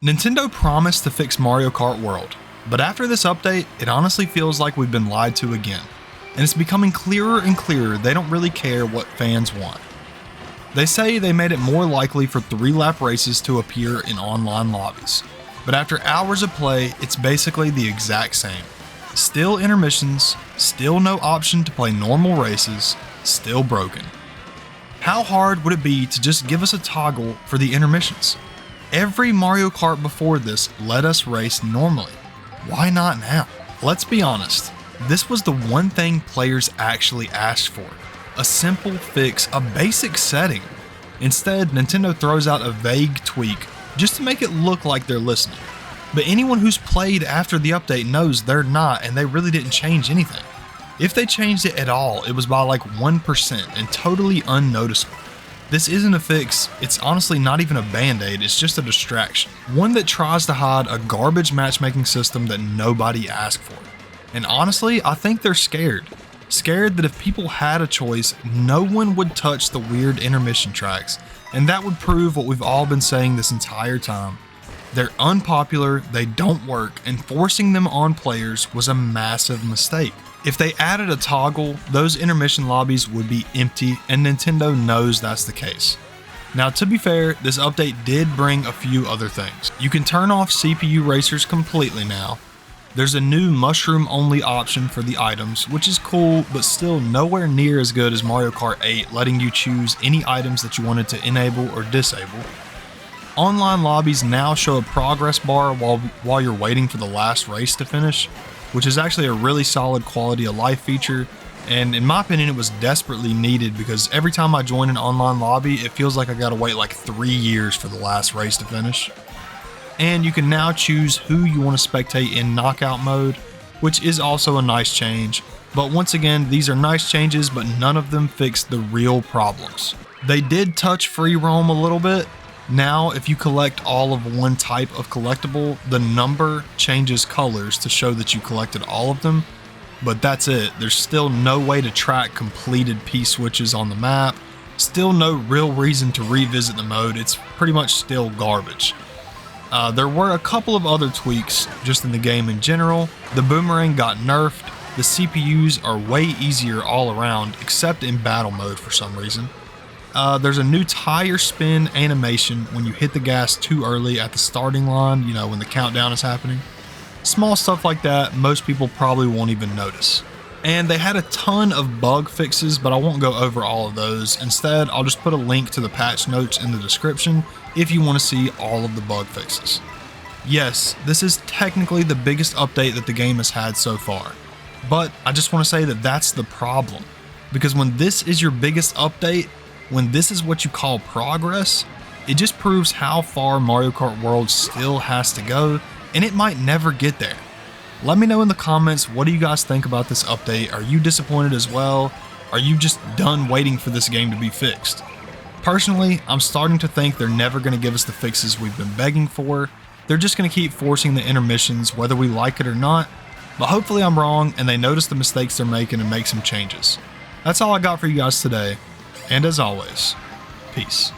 Nintendo promised to fix Mario Kart World, but after this update, it honestly feels like we've been lied to again, and it's becoming clearer and clearer they don't really care what fans want. They say they made it more likely for 3-lap races to appear in online lobbies, but after hours of play, it's basically the exact same. Still intermissions, still no option to play normal races, still broken. How hard would it be to just give us a toggle for the intermissions? Every Mario Kart before this let us race normally. Why not now? Let's be honest, this was the one thing players actually asked for. A simple fix, a basic setting. Instead, Nintendo throws out a vague tweak just to make it look like they're listening. But anyone who's played after the update knows they're not, and they really didn't change anything. If they changed it at all, it was by like 1% and totally unnoticeable. This isn't a fix, it's honestly not even a band-aid, it's just a distraction. One that tries to hide a garbage matchmaking system that nobody asked for. And honestly, I think they're scared. Scared that if people had a choice, no one would touch the weird intermission tracks, and that would prove what we've all been saying this entire time. They're unpopular, they don't work, and forcing them on players was a massive mistake. If they added a toggle, those intermission lobbies would be empty, and Nintendo knows that's the case. Now, to be fair, this update did bring a few other things. You can turn off CPU racers completely now. There's a new mushroom-only option for the items, which is cool, but still nowhere near as good as Mario Kart 8, letting you choose any items that you wanted to enable or disable. Online lobbies now show a progress bar while you're waiting for the last race to finish, which is actually a really solid quality of life feature, and in my opinion it was desperately needed because every time I join an online lobby it feels like I gotta wait like 3 years for the last race to finish. And you can now choose who you want to spectate in knockout mode, which is also a nice change, but once again these are nice changes but none of them fix the real problems. They did touch free roam a little bit. Now, if you collect all of one type of collectible, the number changes colors to show that you collected all of them, but that's it. There's still no way to track completed P-switches on the map, still no real reason to revisit the mode, it's pretty much still garbage. There were a couple of other tweaks just in the game in general. The boomerang got nerfed, the CPUs are way easier all around, except in battle mode for some reason. There's a new tire spin animation when you hit the gas too early at the starting line, you know, when the countdown is happening. Small stuff like that, most people probably won't even notice. And they had a ton of bug fixes, but I won't go over all of those. Instead, I'll just put a link to the patch notes in the description if you want to see all of the bug fixes. Yes, this is technically the biggest update that the game has had so far, but I just want to say that that's the problem. Because when this is your biggest update, when this is what you call progress, it just proves how far Mario Kart World still has to go, and it might never get there. Let me know in the comments, what do you guys think about this update? Are you disappointed as well? Are you just done waiting for this game to be fixed? Personally, I'm starting to think they're never going to give us the fixes we've been begging for. They're just going to keep forcing the intermissions whether we like it or not, but hopefully I'm wrong and they notice the mistakes they're making and make some changes. That's all I got for you guys today. And as always, peace.